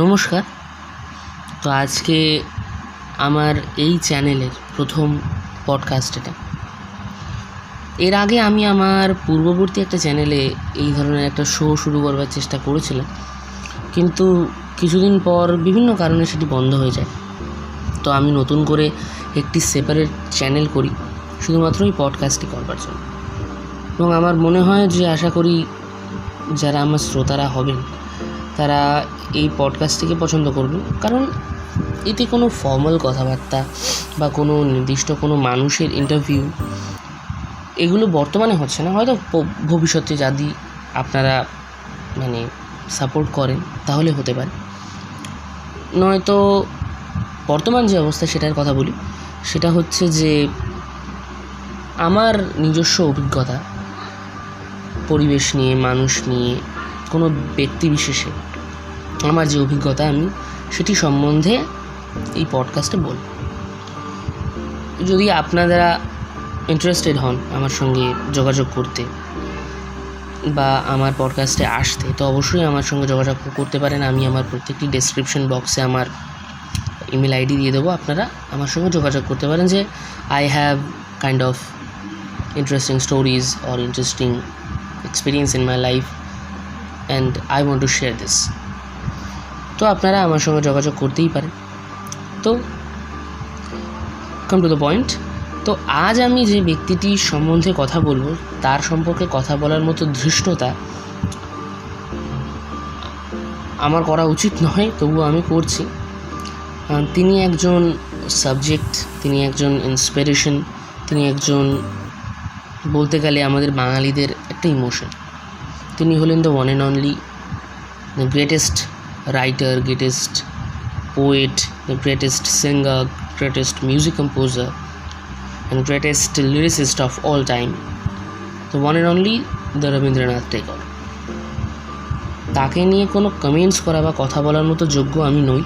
নমস্কার। তো আজকে আমার এই চ্যানেলের প্রথম পডকাস্ট এটা। এর আগে আমি আমার পূর্ববর্তী একটা চ্যানেলে এই ধরনের একটা শো শুরু করবার চেষ্টা করেছিলাম, কিন্তু কিছুদিন পর বিভিন্ন কারণে সেটি বন্ধ হয়ে যায়। তো আমি নতুন করে একটি সেপারেট চ্যানেল করি শুধুমাত্র এই পডকাস্টটি করবার জন্য। এবং আমার মনে হয় যে আশা করি যারা আমার শ্রোতারা হবেন তারা এই পডকাস্টটিকে পছন্দ করবে, কারণ এতে কোনো ফর্মাল কথাবার্তা বা কোনো নির্দিষ্ট কোনো মানুষের ইন্টারভিউ এগুলো বর্তমানে হচ্ছে না। হয়তো ভবিষ্যতে যদি আপনারা সাপোর্ট করেন তাহলে হতে পারে, নয়তো বর্তমান যে অবস্থা সেটার কথা বলি। সেটা হচ্ছে যে আমার নিজস্ব অভিজ্ঞতা পরিবেশ নিয়ে, মানুষ নিয়ে, কোনো ব্যক্তি বিশেষে আমার যে অভিজ্ঞতা আমি সেটি সম্বন্ধে এই পডকাস্টে বলব। যদি আপনারা ইন্টারেস্টেড হন আমার সঙ্গে যোগাযোগ করতে বা আমার পডকাস্টে আসতে, তো অবশ্যই আমার সঙ্গে যোগাযোগ করতে পারেন। আমি আমার প্রত্যেকটি ডেসক্রিপশন বক্সে আমার ইমেল আইডি দিয়ে দেবো। আপনারা আমার সঙ্গে যোগাযোগ করতে পারেন যে I have kind of interesting stories or interesting experience in my life and I want to share this. তো আপনারা আমার সঙ্গে যোগাযোগ করতেই পারেন। তো কাম টু দ্য পয়েন্ট। তো আজ আমি যে ব্যক্তিটির সম্বন্ধে কথা বলবো তার সম্পর্কে কথা বলার মতো ধৃষ্টতা আমার করা উচিত নয়, তবুও আমি করছি। তিনি একজন সাবজেক্ট, তিনি একজন ইন্সপিরেশন, তিনি একজন বলতে গেলে আমাদের বাঙালিদের একটা ইমোশন। তিনি হলেন the one and only greatest writer, greatest poet, the greatest singer, greatest music composer and greatest lyricist of all time, the one and only the Rabindranath Tagore. তাকে নিয়ে কোনো কমেন্টস করা বা কথা বলার মতো যোগ্য আমি নই।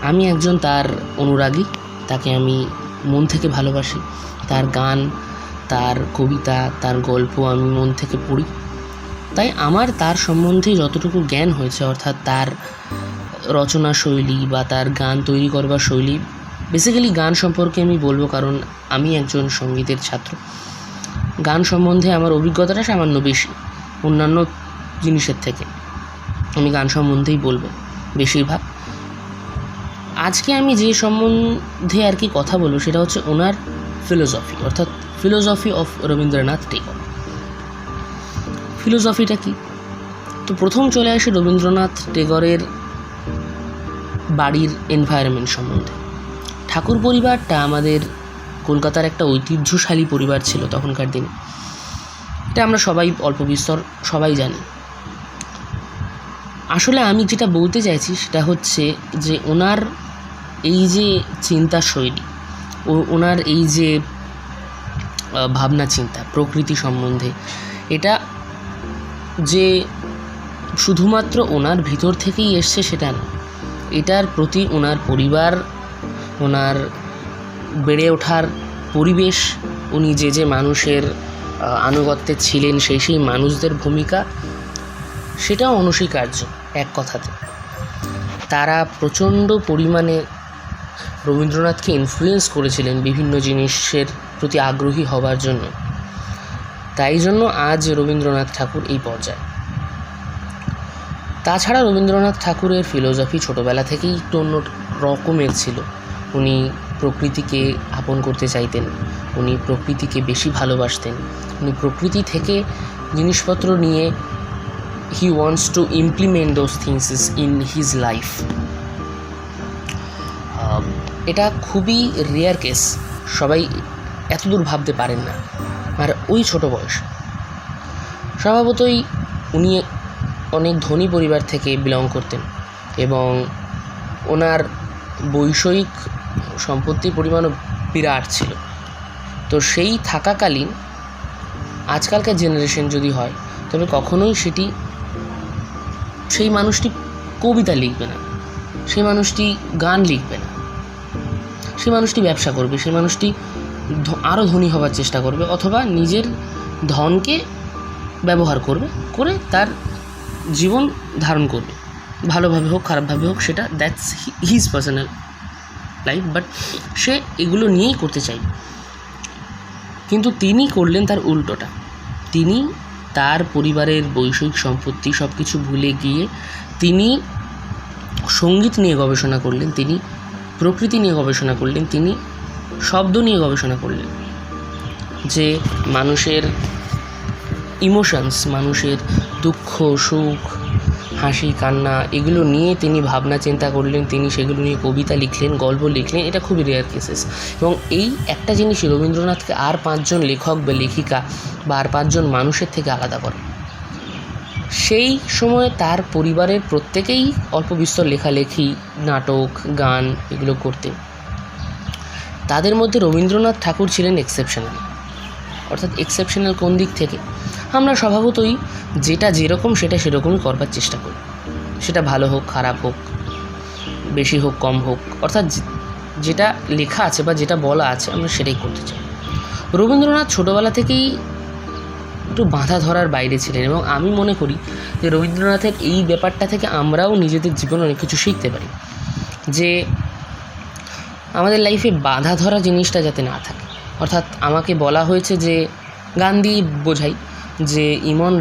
আমি একজন তার অনুরাগী, তাকে আমি মন থেকে ভালোবাসি। তার গান, তার কবিতা, তার গল্প আমি মন থেকে পড়ি। তাই আমার তার সম্বন্ধে যতটুকু জ্ঞান হয়েছে, অর্থাৎ তার রচনা শৈলী বা তার গান তৈরি করবার শৈলী, বেসিক্যালি গান সম্পর্কে আমি বলবো, কারণ আমি একজন সঙ্গীতের ছাত্র। গান সম্বন্ধে আমার অভিজ্ঞতাটা সামান্য বেশি অন্যান্য জিনিসের থেকে। আমি গান সম্বন্ধেই বলবো বেশিরভাগ। আজকে আমি যে সম্বন্ধে কথা বলবো সেটা হচ্ছে ওনার ফিলোসফি, অর্থাৎ ফিলোসফি অফ রবীন্দ্রনাথ টেগর। ফিলোসফিটা কি? তো প্রথম চলে আসে রবীন্দ্রনাথ টেগরের বাড়ির এনভায়রনমেন্ট সম্বন্ধে। ঠাকুর পরিবারটা আমাদের কলকাতার একটা ঐতিহ্যশালী পরিবার ছিল তখনকার দিনে। এটা আমরা সবাই অল্প বিস্তর সবাই জানি। আসলে আমি যেটা বলতে চাইছি সেটা হচ্ছে যে ওনার এই যে চিন্তা শৈলী ও ওনার এই যে ভাবনা চিন্তা প্রকৃতি সম্বন্ধে, এটা যে শুধুমাত্র ওনার ভিতর থেকেই এসছে সেটা না। এটার প্রতি ওনার পরিবার, ওনার বেড়ে ওঠার পরিবেশ, উনি যে মানুষের আনুগত্যে ছিলেন সেই মানুষদের ভূমিকা, সেটাও অনস্বীকার্য। এক কথাতে তারা প্রচণ্ড পরিমাণে রবীন্দ্রনাথকে ইনফ্লুয়েন্স করেছিলেন বিভিন্ন জিনিসের প্রতি আগ্রহী হবার জন্য। তাই জন্য আজ রবীন্দ্রনাথ ঠাকুর এই পর্যায়ে। তাছাড়া রবীন্দ্রনাথ ঠাকুরের ফিলোসফি ছোটোবেলা থেকেই একটু অন্য রকমের ছিল। উনি প্রকৃতিকে আপন করতে চাইতেন, উনি প্রকৃতিকে বেশি ভালোবাসতেন, উনি প্রকৃতি থেকে জিনিসপত্র নিয়ে he wants to implement those things in his life. এটা খুবই রেয়ার কেস, সবাই এতদূর ভাবতে পারেন না। আর ওই ছোটো বয়স, স্বভাবতই উনি অনেক ধনী পরিবার থেকে বিলং করতেন এবং ওনার বৈষয়িক সম্পত্তির পরিমাণও বিরাট ছিল। তো সেই থাকাকালীন আজকালকার জেনারেশন যদি হয়, তবে কখনোই সেই মানুষটি কবিতা লিখবে না, সেই মানুষটি গান লিখবে না, সেই মানুষটি ব্যবসা করবে, সেই মানুষটি আরও ধনী হবার চেষ্টা করবে, অথবা নিজের ধনকে ব্যবহার করে তার জীবন ধারণ করবে। ভালোভাবে হোক খারাপভাবে হোক, সেটা that's his personal life, but সে এগুলো নিয়েই করতে চাই। কিন্তু তিনি করলেন তার উল্টোটা। তিনি তার পরিবারের বৈষয়িক সম্পত্তি সব কিছু ভুলে গিয়ে তিনি সঙ্গীত নিয়ে গবেষণা করলেন, তিনি প্রকৃতি নিয়ে গবেষণা করলেন, তিনি শব্দ নিয়ে গবেষণা করলেন, যে মানুষের ইমোশনস, মানুষের দুঃখ সুখ হাসি কান্না এগুলো নিয়ে তিনি ভাবনা চিন্তা করলেন, তিনি সেগুলো নিয়ে কবিতা লিখলেন, গল্প লিখলেন। এটা খুবই রেয়ার কেসেস। এবং এই একটা জিনিসই রবীন্দ্রনাথকে আর 5জন লেখক বা লেখিকা বা আর 5জন মানুষের থেকে আলাদা করে। সেই সময় তার পরিবারের প্রত্যেকেই অল্প বিস্তর লেখালেখি, নাটক, গান এগুলো করতেন। তাদের মধ্যে রবীন্দ্রনাথ ঠাকুর ছিলেন এক্সেপশনাল। অর্থাৎ এক্সেপশনাল কোন দিক থেকে? আমরা স্বভাবতই যেটা যেরকম সেটা সেরকমই করবার চেষ্টা করি, সেটা ভালো হোক খারাপ হোক, বেশি হোক কম হোক, অর্থাৎ যেটা লেখা আছে বা যেটা বলা আছে আমরা সেটাই করতে চাই। রবীন্দ্রনাথ ছোটোবেলা থেকেই একটু বাঁধা ধরার বাইরে ছিলেন, এবং আমি মনে করি যে রবীন্দ্রনাথের এই ব্যাপারটা থেকে আমরাও নিজেদের জীবনে অনেক কিছু শিখতে পারি, যে আমাদের লাইফে বাঁধা ধরা জিনিসটা যাতে না থাকে। অর্থাৎ আমাকে বলা হয়েছে যে গান দিয়ে বোঝাই যে ইমন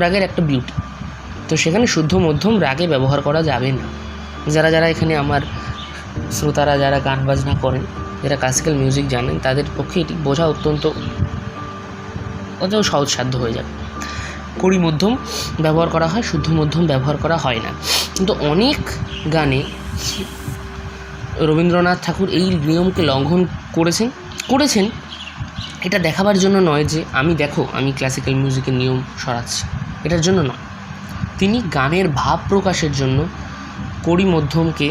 রাগের একটা বিউটি, তো সেখানে শুদ্ধ মধ্যম রাগে ব্যবহার করা যাবে না। যারা এখানে আমার শ্রোতারা যারা গান বাজনা করেন, যারা ক্লাসিক্যাল মিউজিক জানেন, তাদের পক্ষে এটি বোঝা অত্যন্ত সহজসাধ্য হয়ে যাবে। কড়ি মধ্যম ব্যবহার করা হয়, শুদ্ধ মধ্যম ব্যবহার করা হয় না। কিন্তু অনেক গানে রবীন্দ্রনাথ ঠাকুর এই নিয়মকে লঙ্ঘন করেছেন এটা দেখাবার জন্য নয় যে আমি ক্লাসিক্যাল মিউজিকের নিয়ম সরাচ্ছি, এটার জন্য নয়। তিনি গানের ভাব প্রকাশের জন্য কড়ি মধ্যমকে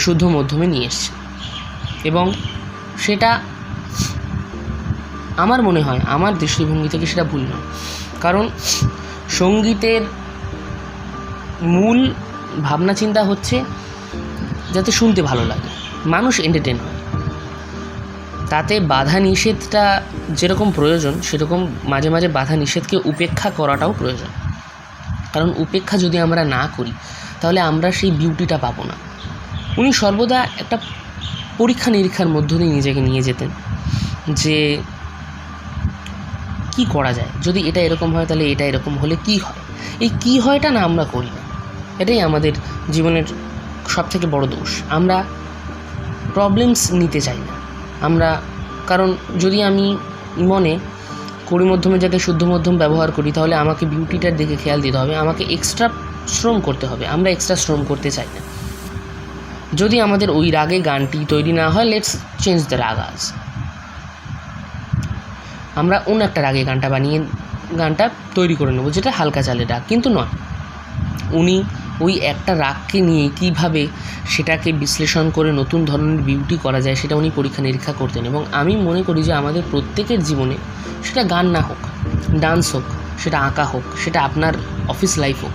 শুদ্ধ মধ্যমে নিয়ে এসছেন, এবং সেটা আমার মনে হয়, আমার দৃষ্টিভঙ্গি থেকে সেটা ভুল নয়। কারণ সঙ্গীতের মূল ভাবনা চিন্তা হচ্ছে যাতে শুনতে ভালো লাগে, মানুষ এন্টারটেন হয়। তাতে বাধা নিষেধটা যেরকম প্রয়োজন, সেরকম মাঝে মাঝে বাধা নিষেধকে উপেক্ষা করাটাও প্রয়োজন। কারণ উপেক্ষা যদি আমরা না করি তাহলে আমরা সেই বিউটিটা পাবো না। উনি সর্বদা একটা পরীক্ষা নিরীক্ষার মধ্য দিয়ে নিজেকে নিয়ে যেতেন, যে কি করা যায়, যদি এটা এরকম হয় তাহলে এটা এরকম হলে কি হয়। এই কি হয়টা না আমরা করি না, এটাই আমাদের জীবনের সবথেকে বড় দোষ। আমরা প্রবলেমস নিতে চাই না আমরা। কারণ যদি আমি মনে কড়ি মধ্যমের জায়গায় শুদ্ধ মধ্যম ব্যবহার করি, তাহলে আমাকে বিউটিটার দিকে খেয়াল দিতে হবে, আমাকে এক্সট্রা শ্রম করতে হবে। আমরা এক্সট্রা শ্রম করতে চাই না। যদি আমাদের ওই রাগে গানটি তৈরি না হয়, লেটস চেঞ্জ দ্য রাগাস, আমরা অন্য একটা রাগে গানটা তৈরি করে নেব, যেটা হালকা চালের রাগ। কিন্তু নয়, উনি ওই একটা রাগকে নিয়ে কীভাবে সেটাকে বিশ্লেষণ করে নতুন ধরনের বিউটি করা যায় সেটা উনি পরীক্ষা নিরীক্ষা করতেন। এবং আমি মনে করি যে আমাদের প্রত্যেকের জীবনে, সেটা গান না হোক, ডান্স হোক, সেটা আঁকা হোক, সেটা আপনার অফিস লাইফ হোক,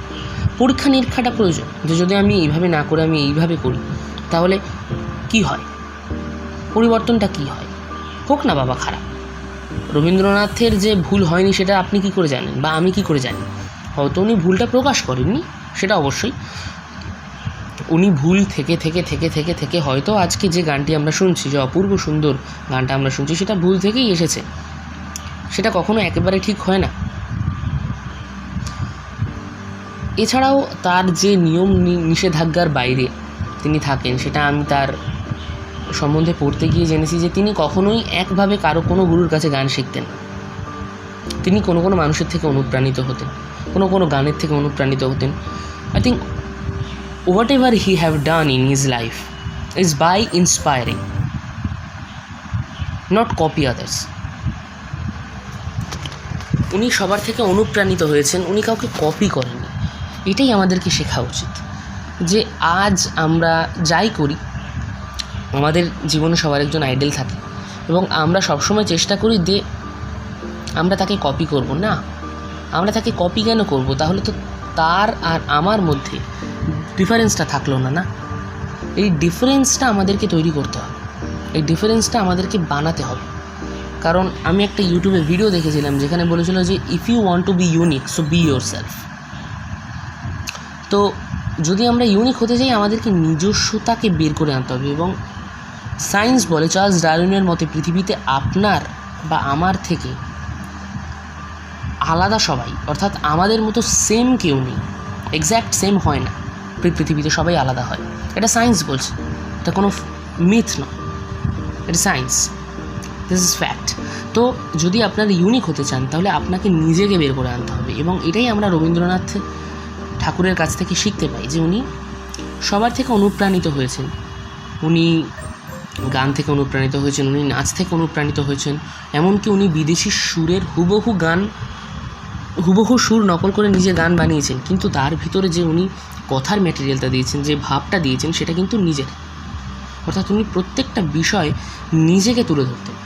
পরীক্ষা নিরীক্ষাটা প্রয়োজন। যে যদি আমি এইভাবে না করে আমি এইভাবে করি, তাহলে কি হয়, পরিবর্তনটা কি হয়। হোক না বাবা খারাপ, রবীন্দ্রনাথের যে ভুল হয়নি সেটা আপনি কি করে জানেন বা আমি কি করে জানি? হয়তো উনি ভুলটা প্রকাশ করেননি, সেটা অবশ্যই। উনি ভুল থেকে থেকে থেকে থেকে থেকে হয়তো আজকে যে গানটি আমরা শুনছি, যে অপূর্ব সুন্দর গানটা আমরা শুনছি, সেটা ভুল থেকেই এসেছে। সেটা কখনো একেবারে ঠিক হয় না। এছাড়াও তার যে নিয়ম নিষেধাজ্ঞার বাইরে তিনি থাকেন, সেটা আমি তার সম্বন্ধে পড়তে গিয়ে জেনেছি যে তিনি কখনোই একভাবে কারো কোনো গুরুর কাছে গান শিখতেন না। তিনি কোনো মানুষের থেকে অনুপ্রাণিত হতেন, কোনো গানের থেকে অনুপ্রাণিত হতেন। I think whatever he have done in his life is by inspiring, not copy others. উনি সবার থেকে অনুপ্রাণিত হয়েছেন, উনি কাউকে কপি করেননি। এটাই আমাদেরকে শেখা উচিত, যে আজ আমরা যাই করি, আমাদের জীবনে সবার একজন আইডল থাকে, এবং আমরা সবসময় চেষ্টা করি যে আমরা তাকে কপি করব না। আমরা তাকে কপি কেন করব? তাহলে তো তার আর আমার মধ্যে ডিফারেন্সটা থাকলো না। এই ডিফারেন্সটা আমাদেরকে তৈরি করতে হবে, এই ডিফারেন্সটা আমাদেরকে বানাতে হবে। কারণ আমি একটা ইউটিউবে ভিডিও দেখেছিলাম যেখানে বলেছিল যে if you want to be unique so be yourself. তো যদি আমরা ইউনিক হতে চাই আমাদেরকে নিজস্বতাকে বের করে আনতে হবে। এবং সায়েন্স বলে, চার্লস ডারউইনের মতে পৃথিবীতে আপনার বা আমার থেকে আলাদা সবাই, অর্থাৎ আমাদের মতো সেম কেউ নেই, এক্স্যাক্ট সেম হয় না, পৃথিবীতে সবাই আলাদা হয়। এটা সায়েন্স বলছে, এটা কোনো মিথ নয়, এটা সায়েন্স, দিস ইজ ফ্যাক্ট। তো যদি আপনারা ইউনিক হতে চান তাহলে আপনাকে নিজেকে বের করে আনতে হবে। এবং এটাই আমরা রবীন্দ্রনাথ ঠাকুরের কাছ থেকে শিখতে পাই যে উনি সবার থেকে অনুপ্রাণিত হয়েছেন। উনি গান থেকে অনুপ্রাণিত হয়েছেন, উনি নাচ থেকে অনুপ্রাণিত হয়েছেন, এমনকি উনি বিদেশি সুরের হুবহু সুর নকল করে নিজে গান বানিয়েছেন, কিন্তু তার ভিতরে যে উনি কথার ম্যাটেরিয়ালটা দিয়েছেন, যে ভাবটা দিয়েছেন, সেটা কিন্তু নিজের। অর্থাৎ উনি প্রত্যেকটা বিষয় নিজেকে তুলে ধরতেন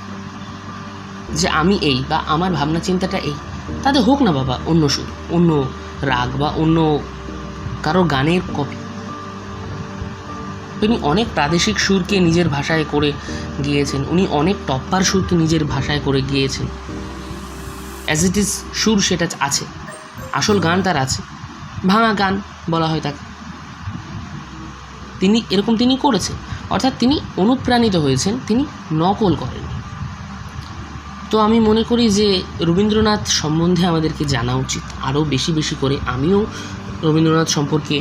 যে আমি এই, বা আমার ভাবনা চিন্তাটা এই, তাতে হোক না বাবা অন্য সুর, অন্য রাগ, বা অন্য কারো গানের কপি। উনি অনেক প্রাদেশিক সুরকে নিজের ভাষায় করে গিয়েছেন, উনি অনেক টপ্পার সুরকে নিজের ভাষায় করে গিয়েছেন। অ্যাজ ইট ইজ সুর সেটা আছে, আসল গান তার আছে, ভাঙা গান বলা হয় তাকে। তিনি করেছেন, অর্থাৎ তিনি অনুপ্রাণিত হয়েছেন, তিনি নকল করেন। তো আমি মনে করি যে রবীন্দ্রনাথ সম্বন্ধে আমাদেরকে জানা উচিত আরও বেশি বেশি করে। আমিও রবীন্দ্রনাথ সম্পর্কে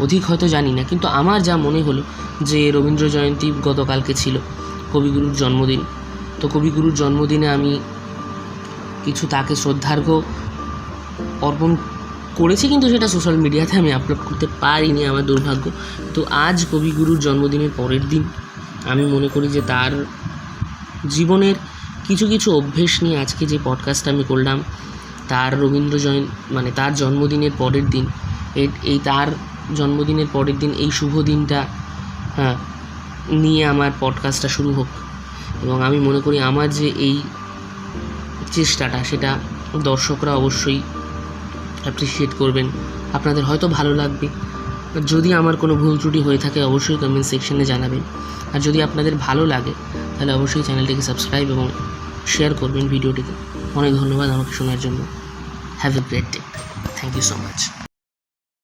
অধিক হয়তো জানি না, কিন্তু আমার যা মনে হলো যে রবীন্দ্র জয়ন্তী গতকালকে ছিল, কবিগুরুর জন্মদিন। তো কবিগুরুর জন্মদিনে আমি কিছু তাকে শ্রদ্ধার্ঘ্য অর্পণ করেছি, কিন্তু সেটা সোশ্যাল মিডিয়াতে আমি আপলোড করতে পারিনি, আমার দুর্ভাগ্য। তো আজ কবিগুরুর জন্মদিনের পরের দিন আমি মনে করি যে তার জীবনের কিছু কিছু অভ্যেস নিয়ে আজকে যে পডকাস্ট আমি করলাম, তার তার জন্মদিনের পরের দিন, তার জন্মদিনের পরের দিন, এই শুভ দিনটা নিয়ে আমার পডকাস্টটা শুরু হোক। এবং আমি মনে করি আমার যে এই চেষ্টাটা, সেটা দর্শকরা অবশ্যই অ্যাপ্রিসিয়েট করবেন, আপনাদের হয়তো ভালো লাগবে। যদি আমার কোনো ভুল ত্রুটি হয়ে থাকে অবশ্যই কমেন্ট সেকশনে জানাবেন। আর যদি আপনাদের ভালো লাগে তাহলে অবশ্যই চ্যানেলটিকে সাবস্ক্রাইব এবং শেয়ার করবেন ভিডিওটিকে। অনেক ধন্যবাদ আমাকে শোনার জন্য। Have a great day. Thank you so much.